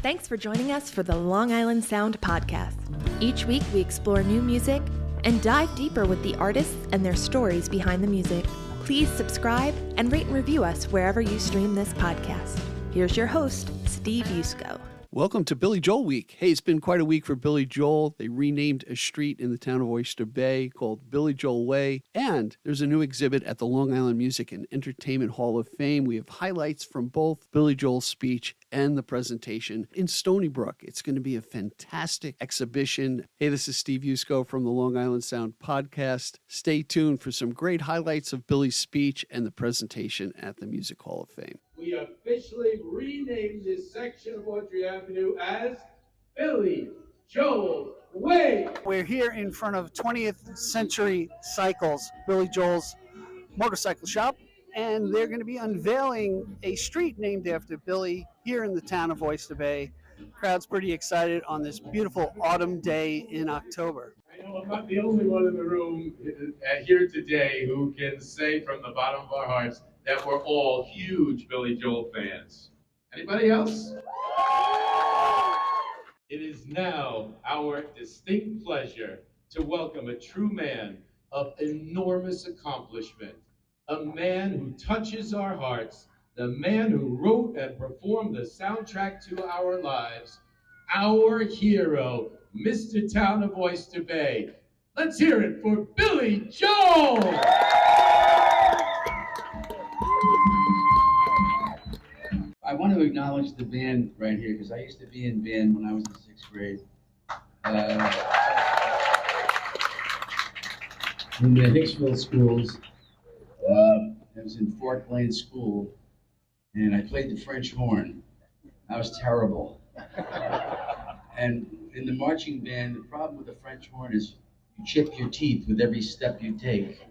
Thanks for joining us for the Long Island Sound podcast. Each week we explore new music and dive deeper with the artists and their stories behind the music. Please subscribe and rate and review us wherever you stream this podcast. Here's your host, Steve Yusko. Welcome to Billy Joel Week. Hey, it's been quite a week for Billy Joel. They renamed a street in the town of Oyster Bay called Billy Joel Way, and there's a new exhibit at the Long Island Music and Entertainment Hall of Fame. We have highlights from both Billy Joel's speech and the presentation in Stony Brook. It's going to be a fantastic exhibition. Hey, this is Steve Yusko from the Long Island Sound podcast. Stay tuned for some great highlights of Billy's speech and the presentation at the Music Hall of Fame. We officially renamed this section of Audrey Avenue as Billy Joel Way. We're here in front of 20th Century Cycles, Billy Joel's motorcycle shop, and they're going to be unveiling a street named after Billy here in the town of Oyster Bay. Crowd's pretty excited on this beautiful autumn day in October. I know I'm not the only one in the room here today who can say from the bottom of our hearts that we're all huge Billy Joel fans. Anybody else? It is now our distinct pleasure to welcome a true man of enormous accomplishment, a man who touches our hearts, the man who wrote and performed the soundtrack to our lives, our hero, Mr. Town of Oyster Bay. Let's hear it for Billy Joel! I want to acknowledge the band right here because I used to be in band when I was in 6th grade. In the Hicksville schools, I was in Fort Lane School, and I played the French horn. I was terrible. And in the marching band, the problem with the French horn is you chip your teeth with every step you take.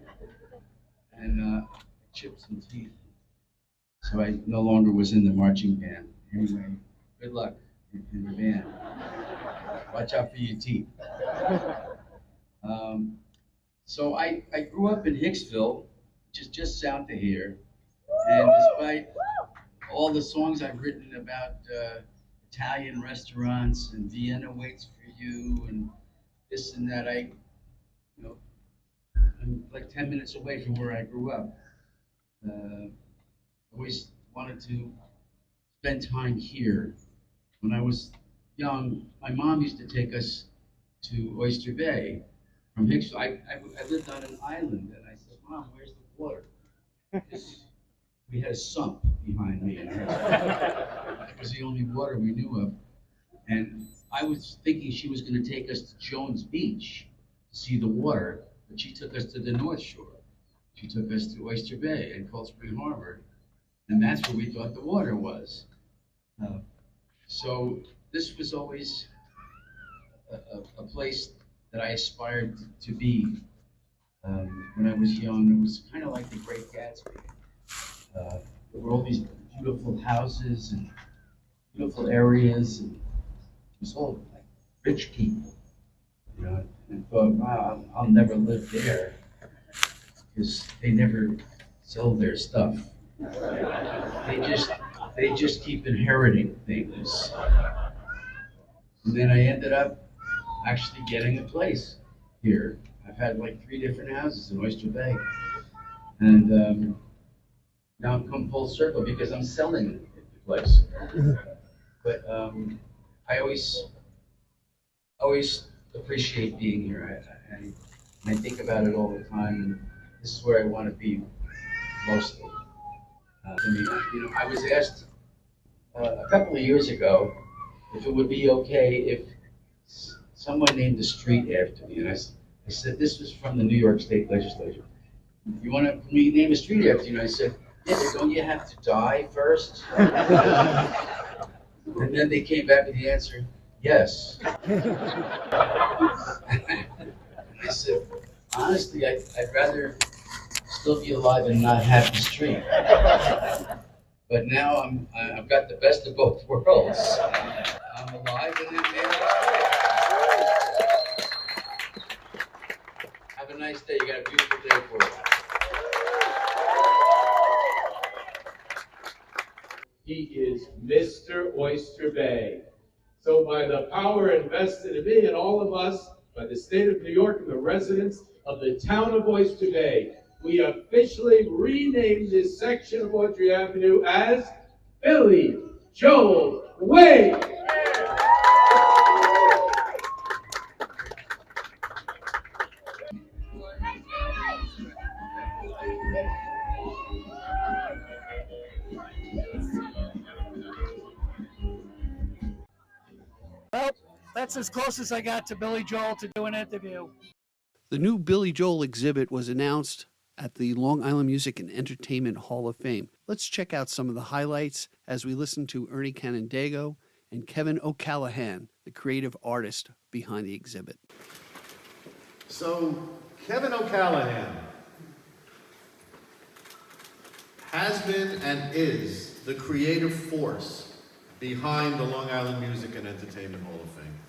And I chipped some teeth. So I no longer was in the marching band. Anyway, good luck in the band. Watch out for your teeth. So I grew up in Hicksville, which is just south of here. And despite all the songs I've written about Italian restaurants and Vienna waits for you and this and that, I'm like 10 minutes away from where I grew up. Always wanted to spend time here. When I was young, my mom used to take us to Oyster Bay from Hicksville. I lived on an island, and I said, "Mom, where's the water?" We had a sump behind me, and that was the only water we knew of. And I was thinking she was going to take us to Jones Beach to see the water, but she took us to the North Shore. She took us to Oyster Bay and Cold Spring Harbor. And that's where we thought the water was. So this was always a place that I aspired to be. When I was young, it was kind of like the Great Gatsby. There were all these beautiful houses and beautiful areas, and it was all like rich people, you know. And I thought, wow, I'll never live there because they never sell their stuff. They just keep inheriting things. And then I ended up actually getting a place here. I've had like 3 different houses in Oyster Bay. And now I've come full circle because I'm selling the place. But I always appreciate being here. I think about it all the time, and this is where I want to be mostly. I was asked a couple of years ago if it would be okay if someone named a street after me, and I said this was from the New York State Legislature. You want me to name a street after you? And I said, yeah, but don't you have to die first? And then they came back with the answer, yes. I said, honestly, I'd rather still be alive and not have the street. But now I've got the best of both worlds. I'm alive and I'm there. Have a nice day. You got a beautiful day for it. He is Mr. Oyster Bay. So by the power invested in me and all of us, by the state of New York and the residents of the town of Oyster Bay, we officially renamed this section of Audrey Avenue as Billy Joel Way. Well, that's as close as I got to Billy Joel to do an interview. The new Billy Joel exhibit was announced at the Long Island Music and Entertainment Hall of Fame. Let's check out some of the highlights as we listen to Ernie Canandaigua and Kevin O'Callahan, the creative artist behind the exhibit. So, Kevin O'Callahan has been and is the creative force behind the Long Island Music and Entertainment Hall of Fame.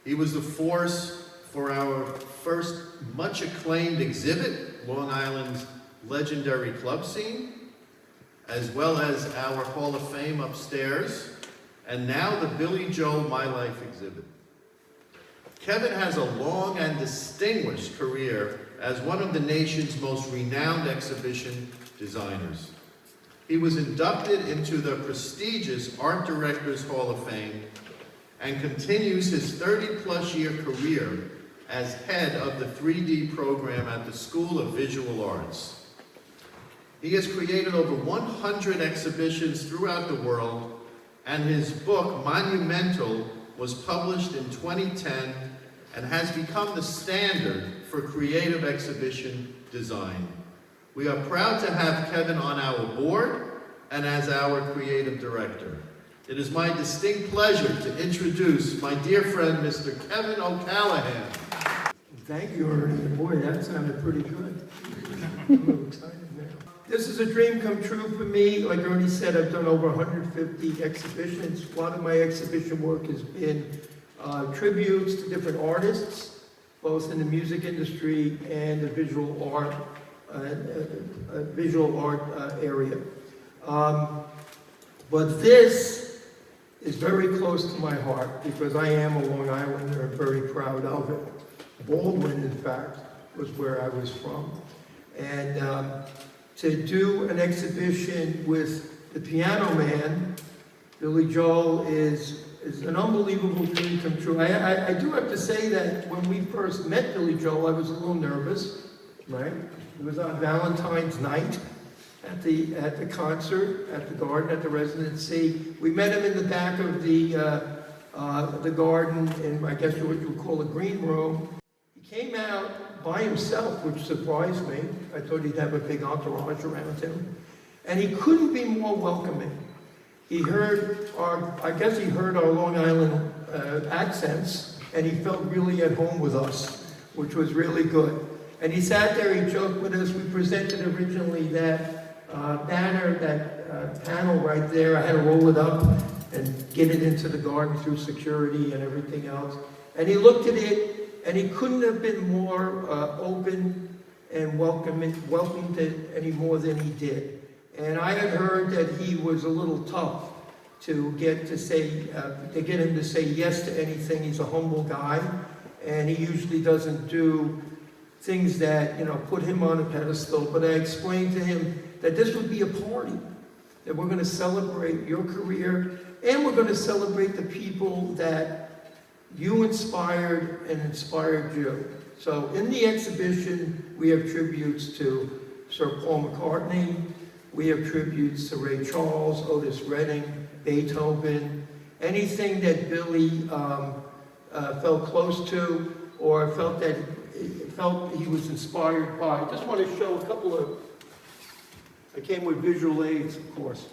He was the force for our first much acclaimed exhibit, Long Island's legendary club scene, as well as our Hall of Fame upstairs, and now the Billy Joel My Life exhibit. Kevin has a long and distinguished career as one of the nation's most renowned exhibition designers. He was inducted into the prestigious Art Directors Hall of Fame and continues his 30-plus year career as head of the 3D program at the School of Visual Arts. He has created over 100 exhibitions throughout the world, and his book, Monumental, was published in 2010 and has become the standard for creative exhibition design. We are proud to have Kevin on our board and as our creative director. It is my distinct pleasure to introduce my dear friend, Mr. Kevin O'Callahan. Thank you, Ernie. Boy, that sounded pretty good. I'm a little excited now. This is a dream come true for me. Like Ernie said, I've done over 150 exhibitions. A lot of my exhibition work has been tributes to different artists, both in the music industry and the visual art area. But this is very close to my heart because I am a Long Islander and very proud of it. Baldwin, in fact, was where I was from. And to do an exhibition with the Piano Man, Billy Joel, is an unbelievable dream come true. I do have to say that when we first met Billy Joel, I was a little nervous, right? It was on Valentine's night at the concert, at the Garden, at the Residency. We met him in the back of the Garden, in I guess what you would call a green room. He came out by himself, which surprised me. I thought he'd have a big entourage around him. And he couldn't be more welcoming. He heard I guess he heard our Long Island accents, and he felt really at home with us, which was really good. And he sat there, he joked with us. We presented originally that banner, that panel right there. I had to roll it up and get it into the garden through security and everything else. And he looked at it, and he couldn't have been more open and welcomed it any more than he did. And I had heard that he was a little tough to get him to say yes to anything. He's a humble guy, and he usually doesn't do things that, put him on a pedestal. But I explained to him that this would be a party, that we're going to celebrate your career, and we're going to celebrate the people that you inspired and inspired you. So in the exhibition, we have tributes to Sir Paul McCartney, we have tributes to Ray Charles, Otis Redding, Beethoven, anything that Billy felt close to or felt he was inspired by. I just want to show a couple of, I came with visual aids, of course.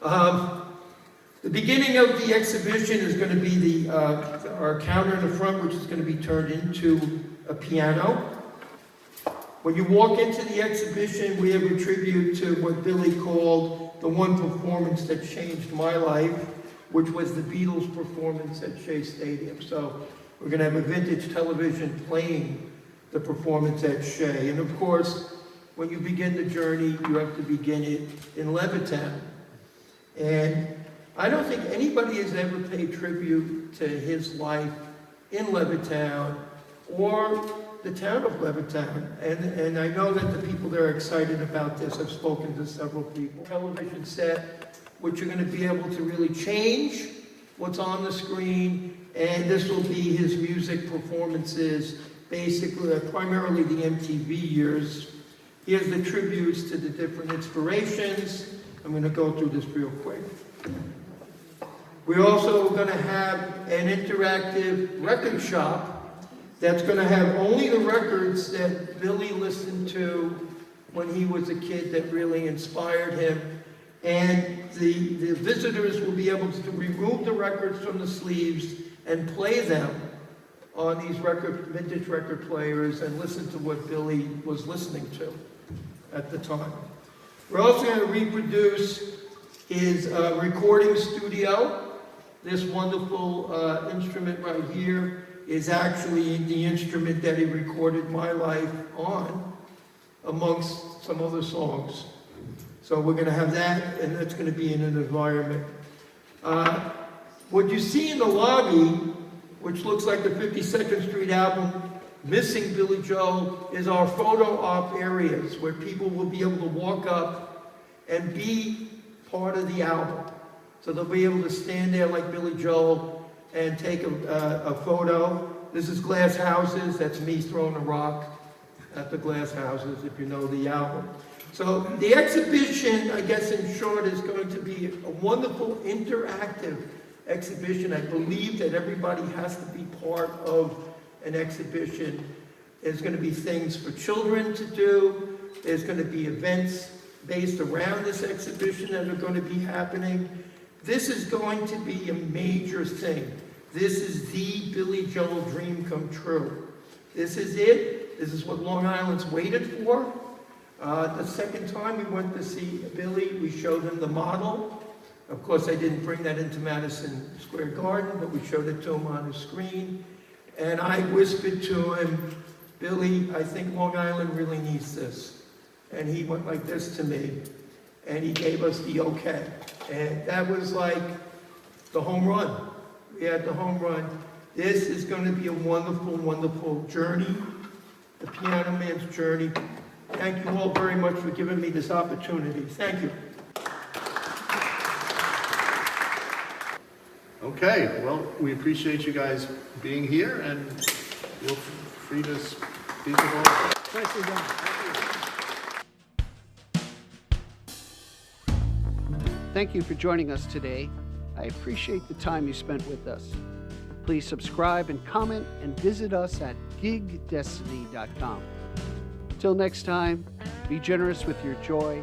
The beginning of the exhibition is going to be our counter in the front, which is going to be turned into a piano. When you walk into the exhibition, we have a tribute to what Billy called the one performance that changed my life, which was the Beatles performance at Shea Stadium. So we're going to have a vintage television playing the performance at Shea. And of course, when you begin the journey, you have to begin it in Levittown. And I don't think anybody has ever paid tribute to his life in Levittown or the town of Levittown. And I know that the people there are excited about this. I've spoken to several people. Television set, which you're going to be able to really change what's on the screen, and this will be his music performances, basically, primarily the MTV years. He has the tributes to the different inspirations. I'm going to go through this real quick. We're also going to have an interactive record shop that's going to have only the records that Billy listened to when he was a kid that really inspired him. And the visitors will be able to remove the records from the sleeves and play them on these vintage record players and listen to what Billy was listening to at the time. We're also going to reproduce his recording studio. This wonderful instrument right here is actually the instrument that he recorded My Life on, amongst some other songs. So we're going to have that, and that's going to be in an environment. What you see in the lobby, which looks like the 52nd Street album, Missing Billy Joel, is our photo op areas where people will be able to walk up and be part of the album. So they'll be able to stand there like Billy Joel and take a photo. This is Glass Houses. That's me throwing a rock at the Glass Houses, if you know the album. So the exhibition, I guess in short, is going to be a wonderful interactive exhibition. I believe that everybody has to be part of an exhibition. There's going to be things for children to do. There's going to be events based around this exhibition that are going to be happening. This is going to be a major thing. This is the Billy Joel dream come true. This is it. This is what Long Island's waited for. The second time we went to see Billy, we showed him the model. Of course, I didn't bring that into Madison Square Garden, but we showed it to him on his screen. And I whispered to him, Billy, I think Long Island really needs this. And he went like this to me, and he gave us the okay. And that was like the home run. We had the home run. This is going to be a wonderful, wonderful journey, the Piano Man's journey. Thank you all very much for giving me this opportunity. Thank you. Okay, well, we appreciate you guys being here, and feel free to speak about it. Nicely done. Thank you for joining us today. I appreciate the time you spent with us. Please subscribe and comment and visit us at gigdestiny.com. Till next time, be generous with your joy,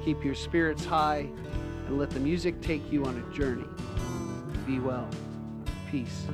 keep your spirits high, and let the music take you on a journey. Be well. Peace.